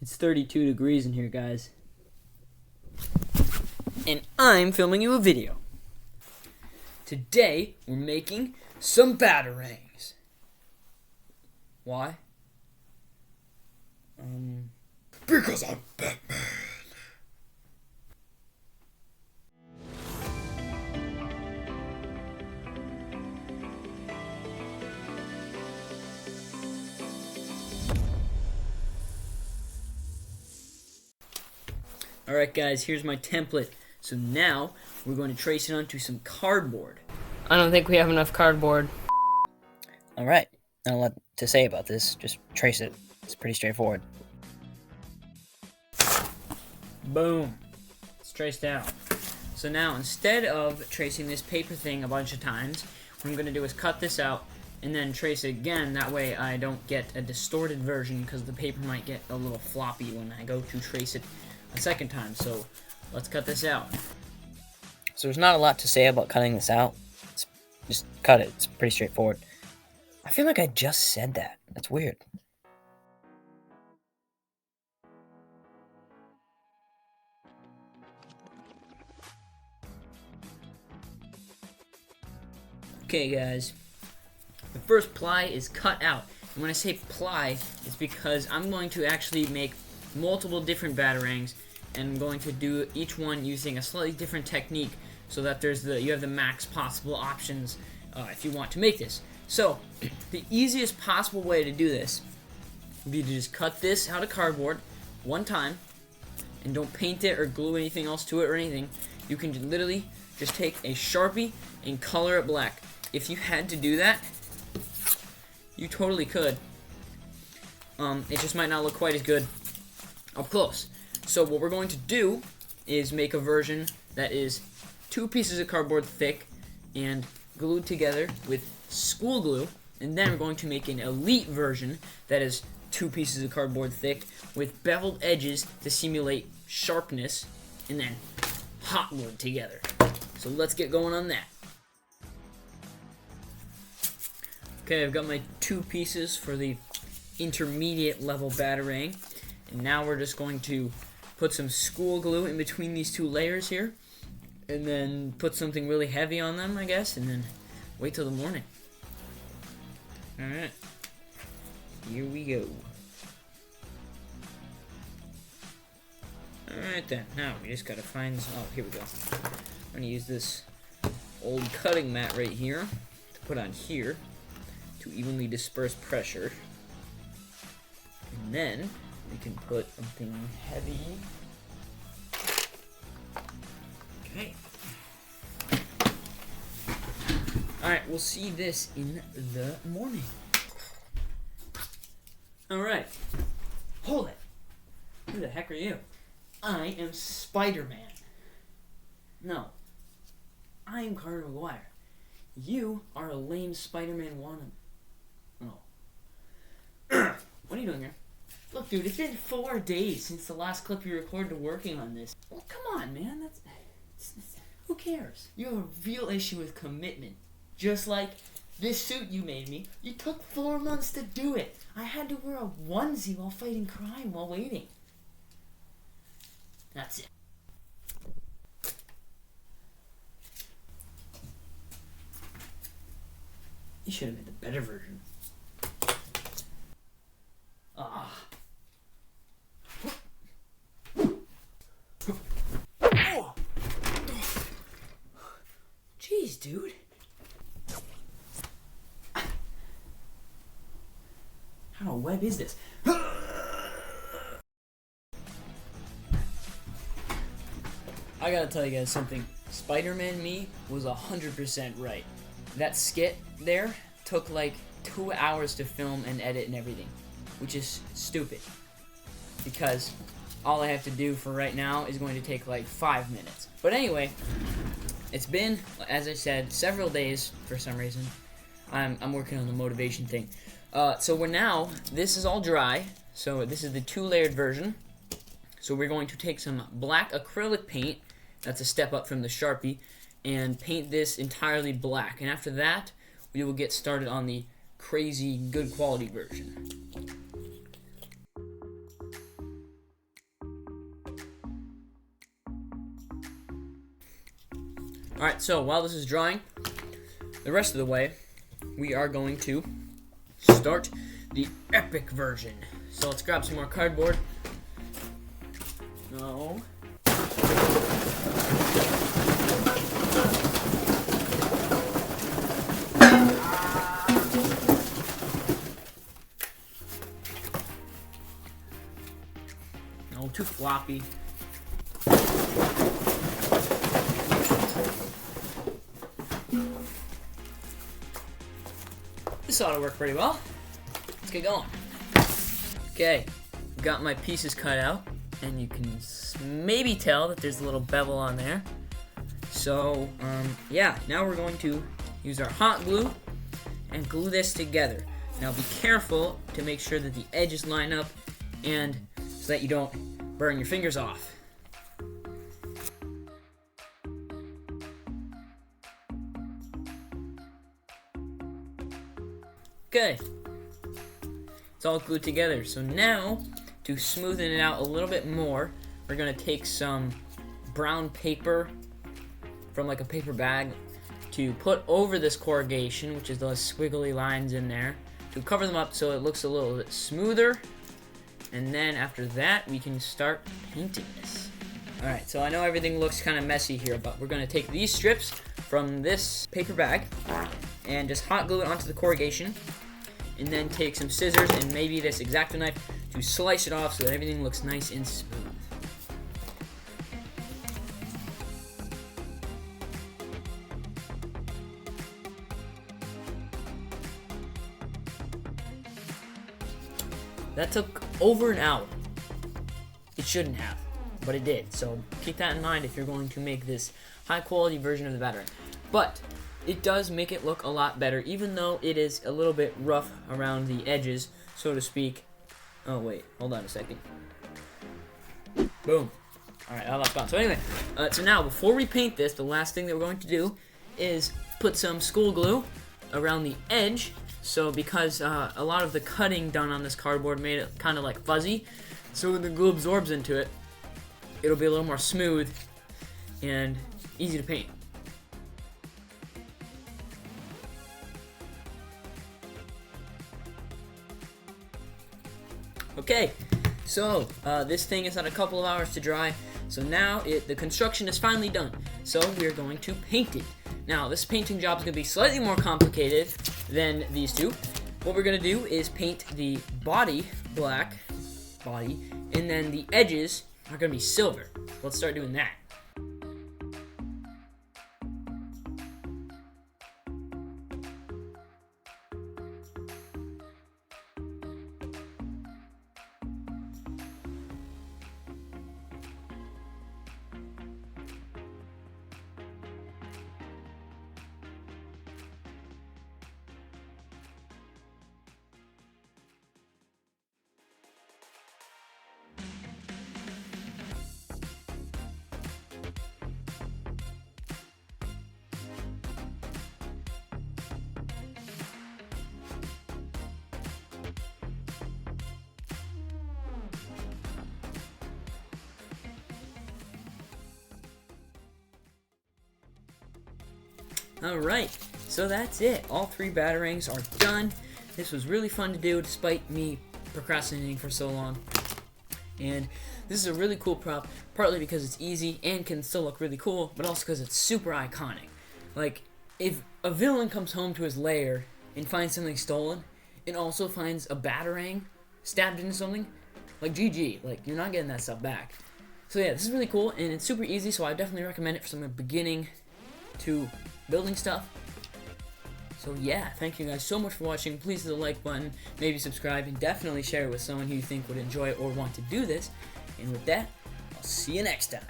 It's 32 degrees in here, guys. And I'm filming you a video. Today, we're making some Batarangs. Why? Because I'm Batman. Alright guys, here's my template. So now, we're going to trace it onto some cardboard. I don't think we have enough cardboard. Alright, not a lot to say about this, just trace it. It's pretty straightforward. Boom. It's traced out. So now, instead of tracing this paper thing a bunch of times, what I'm going to do is cut this out and then trace it again. That way I don't get a distorted version because the paper might get a little floppy when I go to trace it a second time. So let's cut this out. So there's not a lot to say about cutting this out. Just cut it. It's pretty straightforward. I feel like I just said that. That's weird. Okay guys, the first ply is cut out. And when I say ply, it's because I'm going to actually make multiple different Batarangs, and I'm going to do each one using a slightly different technique so that you have the max possible options if you want to make this. So, the easiest possible way to do this would be to just cut this out of cardboard one time, and don't paint it or glue anything else to it or anything. You can literally just take a Sharpie and color it black. If you had to do that, you totally could. It just might not look quite as good up close. So what we're going to do is make a version that is 2 pieces of cardboard thick and glued together with school glue, and then we're going to make an elite version that is 2 pieces of cardboard thick with beveled edges to simulate sharpness, and then hot glued together. So let's get going on that. Okay, I've got my 2 pieces for the intermediate level Batarang, and now we're just going to put some school glue in between these 2 layers here, and then put something really heavy on them, I guess, and then wait till the morning. Alright, here we go. Alright then, now we just gotta find, oh, here we go. I'm gonna use this old cutting mat right here to put on here to evenly disperse pressure. And then we can put something heavy. Okay. Alright, we'll see this in the morning. Alright. Hold it. Who the heck are you? I am Spider-Man. No. I am Carter McGuire. You are a lame Spider-Man wannabe. Oh. What are you doing here? Look, dude, it's been 4 days since the last clip you recorded working on this. Well, come on, man. Who cares? You have a real issue with commitment. Just like this suit you made me. You took 4 months to do it. I had to wear a onesie while fighting crime while waiting. That's it. You should have made the better version. Ah. Oh. Jeez, dude. How a web is this? I gotta tell you guys something. Spider-Man me was 100% right. That skit there took like 2 hours to film and edit and everything, which is stupid, because all I have to do for right now is going to take like 5 minutes. But anyway, it's been, as I said, several days for some reason. I'm working on the motivation thing. So this is all dry, so this is the 2-layered version. So we're going to take some black acrylic paint, that's a step up from the Sharpie, and paint this entirely black. And after that, we will get started on the crazy good quality version. Alright, so while this is drying, the rest of the way, we are going to start the epic version. So let's grab some more cardboard. No. No, too floppy. This ought to work pretty well. Let's get going. Okay, got my pieces cut out, and you can maybe tell that there's a little bevel on there. So, yeah, now we're going to use our hot glue and glue this together. Now be careful to make sure that the edges line up and so that you don't burn your fingers off. Okay, it's all glued together. So now, to smoothen it out a little bit more, we're gonna take some brown paper from like a paper bag to put over this corrugation, which is those squiggly lines in there, to cover them up so it looks a little bit smoother. And then after that, we can start painting this. Alright, so I know everything looks kind of messy here, but we're gonna take these strips from this paper bag and just hot glue it onto the corrugation, and then take some scissors and maybe this X-Acto knife to slice it off so that everything looks nice and smooth. That took over an hour. It shouldn't have, but it did. So keep that in mind if you're going to make this high quality version of the Batarang. But it does make it look a lot better, even though it is a little bit rough around the edges, so to speak. Oh wait, hold on a second. Boom. Alright, I lost bounce. So anyway, so now before we paint this, the last thing that we're going to do is put some school glue around the edge. So because a lot of the cutting done on this cardboard made it kind of like fuzzy, so when the glue absorbs into it, it'll be a little more smooth and easy to paint. Okay, so this thing has had a couple of hours to dry, so now the construction is finally done. So we're going to paint it. Now this painting job is going to be slightly more complicated than these two. What we're going to do is paint the body black, and then the edges are going to be silver. Let's start doing that. Alright, so that's it. All three Batarangs are done. This was really fun to do despite me procrastinating for so long. And this is a really cool prop, partly because it's easy and can still look really cool, but also because it's super iconic. Like, if a villain comes home to his lair and finds something stolen, and also finds a Batarang stabbed into something, like GG, like, you're not getting that stuff back. So yeah, this is really cool, and it's super easy, so I definitely recommend it for someone beginning to building stuff. So yeah, thank you guys so much for watching. Please hit the like button, maybe subscribe, and definitely share it with someone who you think would enjoy it or want to do this. And with that, I'll see you next time.